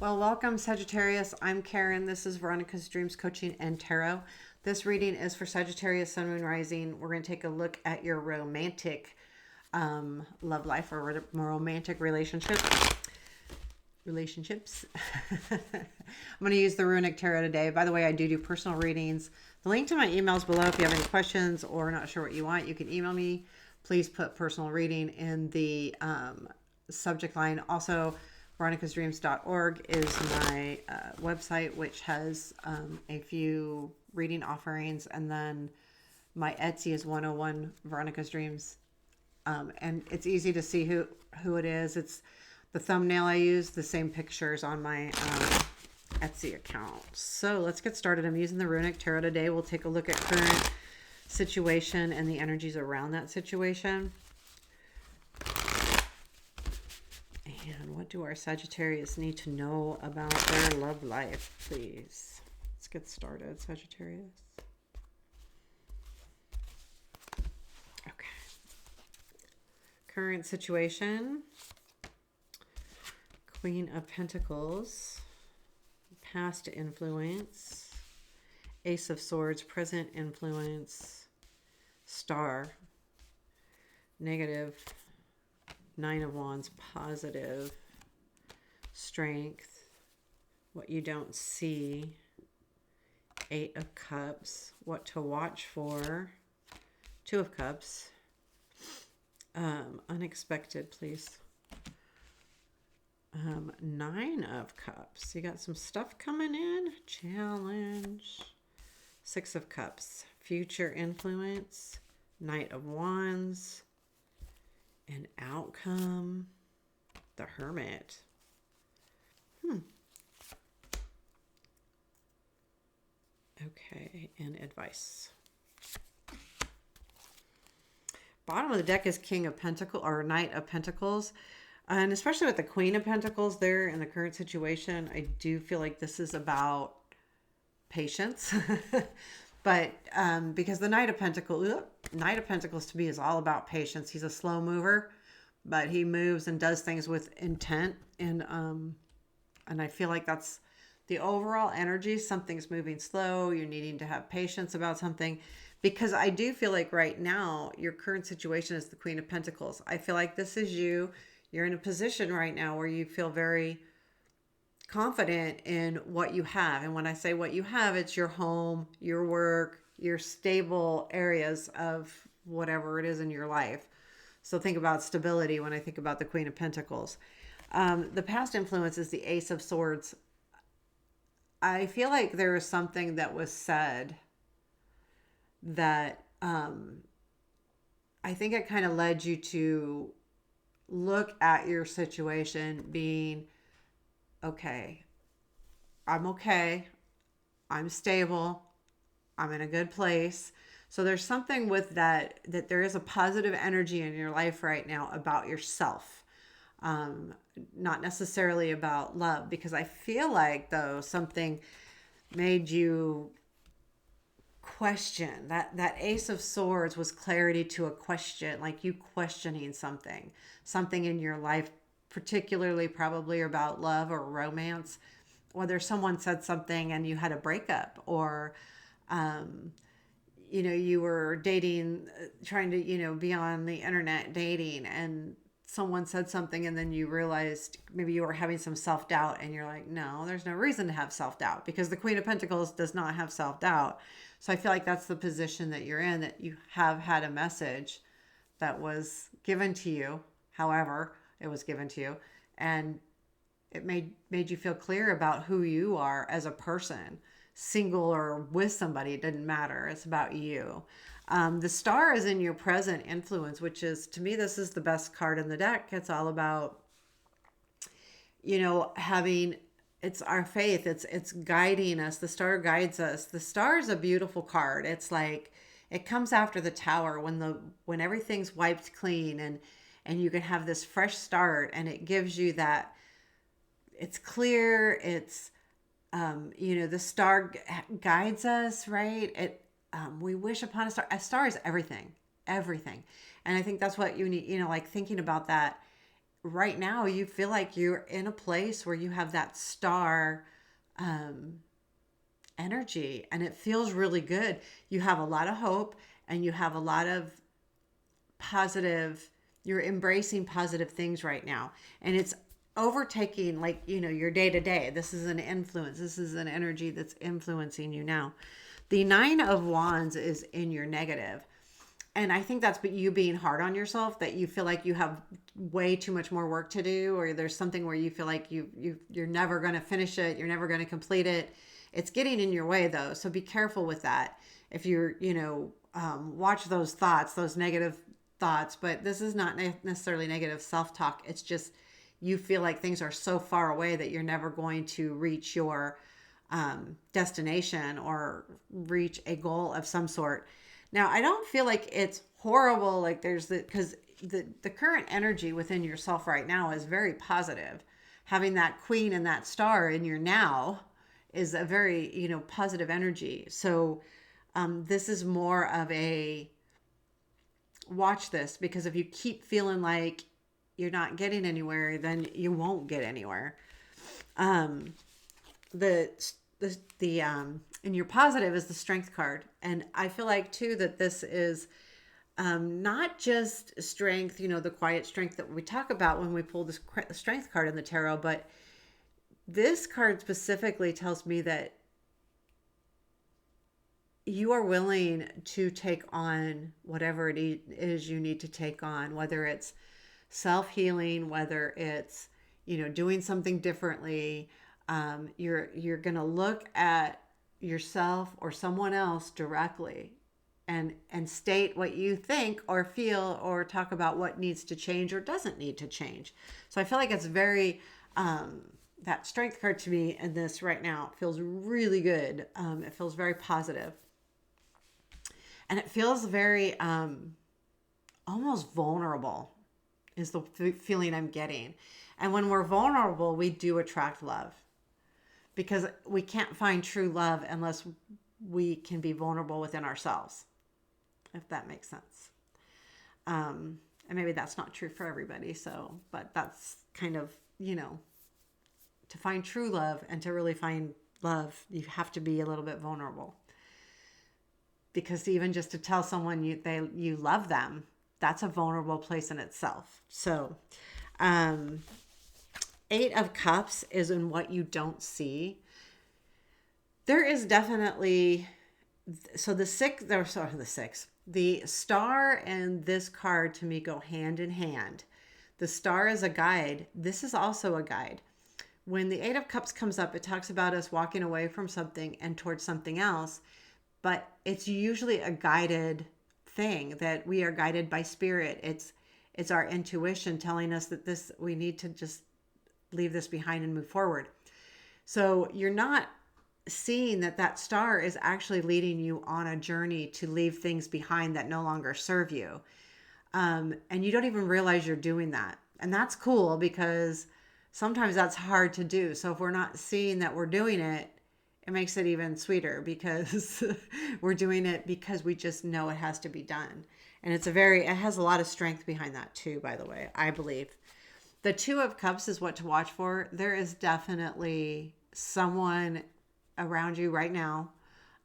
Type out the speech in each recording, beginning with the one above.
Well, welcome, Sagittarius. I'm Karen. This is Veronica's Dreams Coaching and Tarot. This reading is for Sagittarius, Sun, Moon, Rising. We're going to take a look at your romantic love life or romantic relationships. I'm going to use the Runic Tarot today. By the way, I do personal readings. The link to my email is below. If you have any questions or not sure what you want, you can email me. Please put personal reading in the subject line. Also, veronicasdreams.org is my website, which has a few reading offerings. And then my Etsy is 101 Veronica's Dreams. And it's easy to see who it is. It's the thumbnail I use, the same pictures on my Etsy account. So let's get started. I'm using the Runic Tarot today. We'll take a look at current situation and the energies around that situation. And what do our Sagittarius need to know about their love life, please? Let's get started, Sagittarius. Okay. Current situation. Queen of Pentacles. Past influence. Ace of Swords, present influence. Star. Negative. Nine of Wands, positive. Strength, what you don't see. Eight of Cups, what to watch for. Two of Cups. Unexpected, please. Nine of Cups, you got some stuff coming in. Challenge. Six of Cups, future influence. Knight of Wands. An outcome. The Hermit. Okay, and advice. Bottom of the deck is King of Pentacles or Knight of Pentacles. And especially with the Queen of Pentacles there in the current situation, I do feel like this is about patience. But because the Knight of Pentacles to me is all about patience. He's a slow mover, but he moves and does things with intent. And I feel like that's the overall energy. Something's moving slow. You're needing to have patience about something. Because I do feel like right now, your current situation is the Queen of Pentacles. I feel like this is you. You're in a position right now where you feel very confident in what you have. And when I say what you have, it's your home, your work, your stable areas of whatever it is in your life. So think about stability when I think about the Queen of Pentacles. The past influence is the Ace of Swords. I feel like there is something that was said that I think it kind of led you to look at your situation being, okay, I'm stable, I'm in a good place. So there's something with that there is a positive energy in your life right now about yourself. Not necessarily about love, because I feel like though something made you question. That Ace of Swords was clarity to a question, like you questioning something in your life, particularly probably about love or romance. Whether someone said something and you had a breakup, or you were dating, trying to be on the internet dating, and someone said something, and then you realized maybe you were having some self-doubt, and you're like, no, there's no reason to have self-doubt, because the Queen of Pentacles does not have self-doubt. So I feel like that's the position that you're in, that you have had a message that was given to you, however it was given to you, and it made you feel clear about who you are as a person, single or with somebody. It didn't matter. It's about you. The Star is in your present influence, which is, to me, this is the best card in the deck. It's all about, having, it's our faith. It's guiding us. The Star guides us. The Star is a beautiful card. It's like, it comes after the Tower when everything's wiped clean, and you can have this fresh start, and it gives you that, it's clear. It's, the Star guides us, right? We wish upon a star. A star is everything. And I think that's what you need, like thinking about that. right now you feel like you're in a place where you have that star um, energy, and it feels really good. You have a lot of hope, and you have a lot of positive, you're embracing positive things right now. And it's overtaking, like, your day to day. This is an influence. This is an energy that's influencing you now. The Nine of Wands is in your negative. And I think that's you being hard on yourself, that you feel like you have way too much more work to do, or there's something where you feel like you're never going to finish it, you're never going to complete it. It's getting in your way though, so be careful with that. If you're, watch those thoughts, those negative thoughts. But this is not necessarily negative self-talk. It's just you feel like things are so far away that you're never going to reach your destination or reach a goal of some sort. Now, I don't feel like it's horrible. Like because the current energy within yourself right now is very positive. Having that queen and that star in your now is a very, positive energy. So this is more of a watch this, because if you keep feeling like you're not getting anywhere, then you won't get anywhere. Um, the in your positive is the strength card, and I feel like too that this is not just strength, the quiet strength that we talk about when we pull this strength card in the tarot, but this card specifically tells me that you are willing to take on whatever it is you need to take on, whether it's self-healing, whether it's, doing something differently. You're going to look at yourself or someone else directly and state what you think or feel, or talk about what needs to change or doesn't need to change. So I feel like it's very, that strength card to me in this right now feels really good. It feels very positive. And it feels very almost vulnerable is the feeling I'm getting. And when we're vulnerable, we do attract love, because we can't find true love unless we can be vulnerable within ourselves, if that makes sense. And maybe that's not true for everybody. So, but that's kind of, to find true love and to really find love, you have to be a little bit vulnerable. Because even just to tell someone you love them, that's a vulnerable place in itself. So, Eight of Cups is in what you don't see. There is definitely, so the star and this card to me go hand in hand. The star is a guide. This is also a guide. When the Eight of Cups comes up, it talks about us walking away from something and towards something else. But it's usually a guided thing, that we are guided by spirit. It's our intuition telling us that we need to just leave this behind and move forward. So you're not seeing that star is actually leading you on a journey to leave things behind that no longer serve you. And you don't even realize you're doing that. And that's cool, because sometimes that's hard to do. So if we're not seeing that we're doing it, it makes it even sweeter, because we're doing it because we just know it has to be done. And it has a lot of strength behind that too, by the way, I believe. The Two of Cups is what to watch for. There is definitely someone around you right now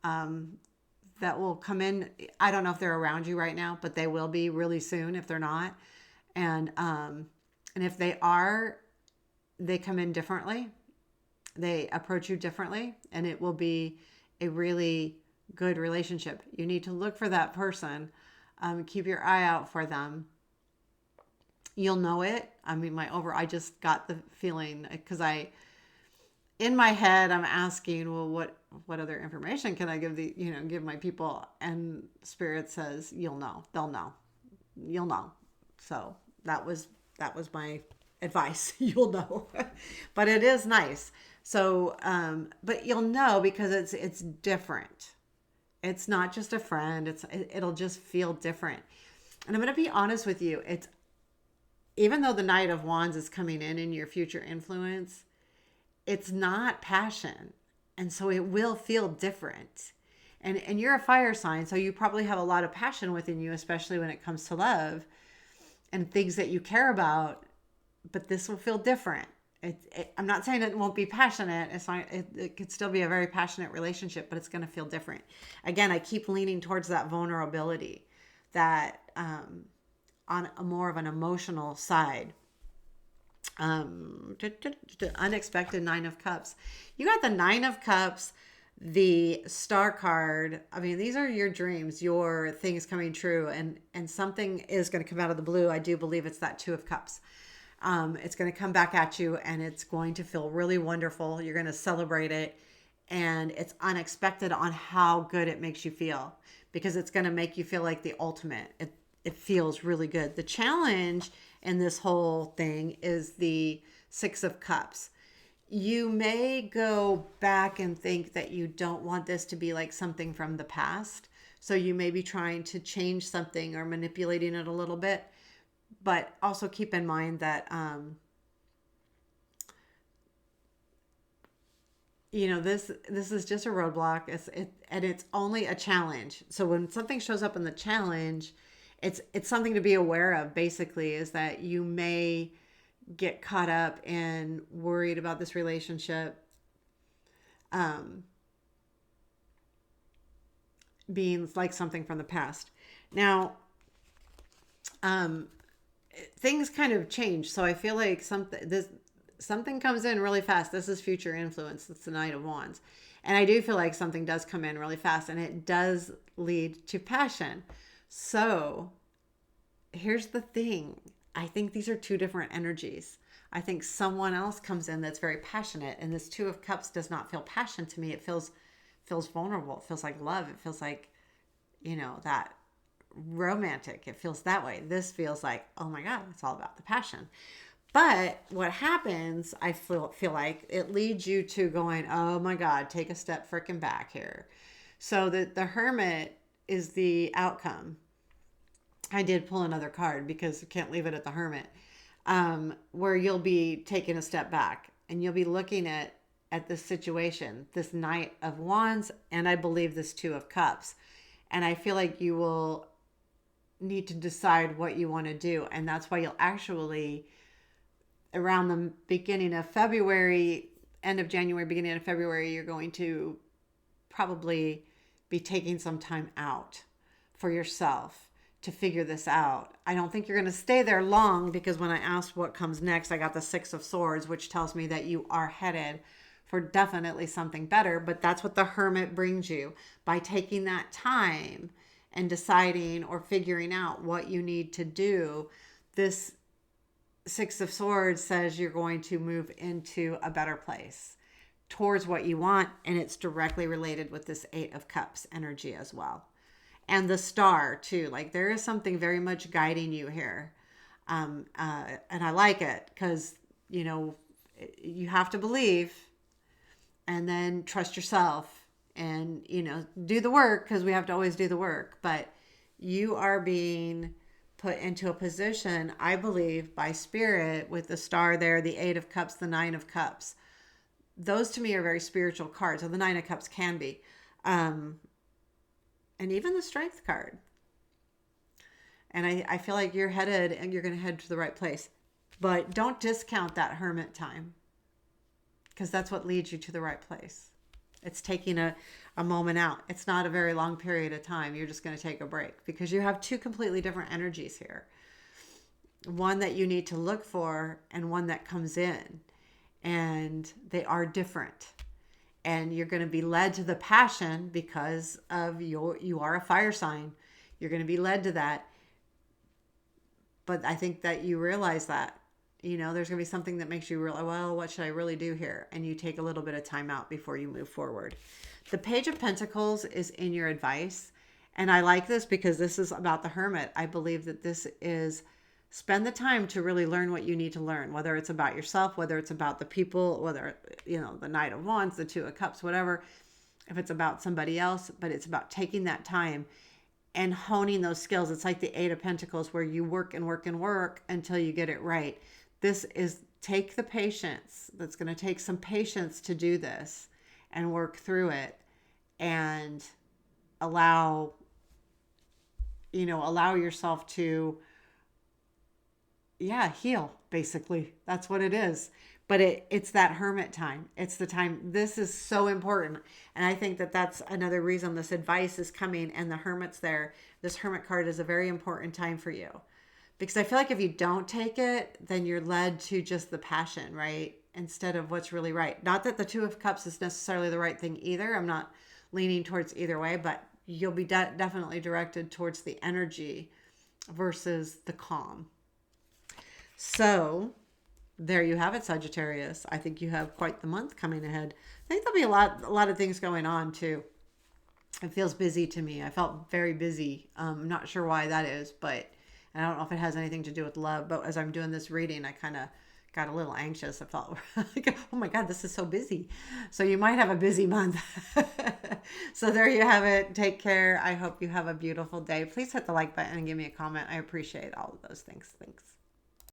that will come in. I don't know if they're around you right now, but they will be really soon if they're not. And if they are, they come in differently. They approach you differently, and it will be a really good relationship. You need to look for that person. Keep your eye out for them. You'll know it. I mean, I just got the feeling, because in my head, I'm asking, well, what other information can I give my people? And Spirit says, you'll know. They'll know. You'll know. So that was my advice. You'll know. But it is nice. So, but you'll know, because it's different. It's not just a friend. It'll just feel different. And I'm going to be honest with you. Even though the Knight of Wands is coming in your future influence, it's not passion. And so it will feel different. And you're a fire sign, so you probably have a lot of passion within you, especially when it comes to love and things that you care about. but this will feel different. I'm not saying it won't be passionate. It's not, it could still be a very passionate relationship, but it's going to feel different. Again, I keep leaning towards that vulnerability, that on a more of an emotional side. Unexpected Nine of Cups. You got the Nine of Cups, the Star card. I mean, these are your dreams, your things coming true, and something is going to come out of the blue. I do believe it's that Two of Cups. It's going to come back at you, and it's going to feel really wonderful. You're going to celebrate it, and it's unexpected on how good it makes you feel, because it's going to make you feel like the ultimate. It feels really good. The challenge in this whole thing is the Six of Cups. You may go back and think that you don't want this to be like something from the past. So you may be trying to change something or manipulating it a little bit. But also keep in mind that, this is just a roadblock. And it's only a challenge. So when something shows up in the challenge, it's something to be aware of. Basically, is that you may get caught up and worried about this relationship being like something from the past. Now, things kind of change. So I feel like something comes in really fast. This is future influence. It's the Knight of Wands. And I do feel like something does come in really fast, and it does lead to passion. So here's the thing. I think these are two different energies. I think someone else comes in that's very passionate, and this Two of Cups does not feel passion to me. It feels vulnerable. It feels like love. It feels like, that romantic. It feels that way. This feels like, oh my God, it's all about the passion. But what happens, I feel like it leads you to going, oh my God, take a step freaking back here. So the Hermit is the outcome. I did pull another card because I can't leave it at the Hermit, where you'll be taking a step back and you'll be looking at this situation, this Knight of Wands, and I believe this Two of Cups. And I feel like you will need to decide what you want to do. And that's why you'll actually, around the beginning of February, end of January, beginning of February, you're going to probably be taking some time out for yourself to figure this out. I don't think you're going to stay there long, because when I asked what comes next, I got the Six of Swords, which tells me that you are headed for definitely something better. But that's what the Hermit brings you, by taking that time and deciding or figuring out what you need to do. This Six of Swords says you're going to move into a better place towards what you want, and it's directly related with this Eight of Cups energy as well. And the Star too, like there is something very much guiding you here. And I like it, because, you have to believe, and then trust yourself, and, do the work, because we have to always do the work. But you are being put into a position, I believe, by Spirit, with the Star there, the Eight of Cups, the Nine of Cups. Those to me are very spiritual cards. So the Nine of Cups can be. And even the Strength card. And I feel like you're headed, and you're going to head to the right place. But don't discount that Hermit time, because that's what leads you to the right place. It's taking a moment out. It's not a very long period of time. You're just going to take a break, because you have two completely different energies here. One that you need to look for, and one that comes in. And they are different. And you're going to be led to the passion because of you are a fire sign. You're going to be led to that. But I think that you realize that, there's going to be something that makes you realize, well, what should I really do here? And you take a little bit of time out before you move forward. The Page of Pentacles is in your advice. And I like this because this is about the Hermit. I believe that this is, spend the time to really learn what you need to learn, whether it's about yourself, whether it's about the people, whether, the Knight of Wands, the Two of Cups, whatever, if it's about somebody else, but it's about taking that time and honing those skills. It's like the Eight of Pentacles, where you work and work and work until you get it right. This is, take the patience. That's going to take some patience to do this and work through it, and allow yourself to, yeah, heal, basically. That's what it is. But it's that hermit time. It's the time. This is so important. And I think that that's another reason this advice is coming and the hermit's there. This hermit card is a very important time for you. Because I feel like if you don't take it, then you're led to just the passion, right? Instead of what's really right. Not that the Two of Cups is necessarily the right thing either. I'm not leaning towards either way, but you'll be definitely directed towards the energy versus the calm. So there you have it, Sagittarius. I think you have quite the month coming ahead. I think there'll be a lot of things going on too. It feels busy to me. I felt very busy. I'm not sure why that is, but I don't know if it has anything to do with love. But as I'm doing this reading, I kind of got a little anxious. I felt like, oh my God, this is so busy. So you might have a busy month. So there you have it. Take care. I hope you have a beautiful day. Please hit the like button and give me a comment. I appreciate all of those things. Thanks.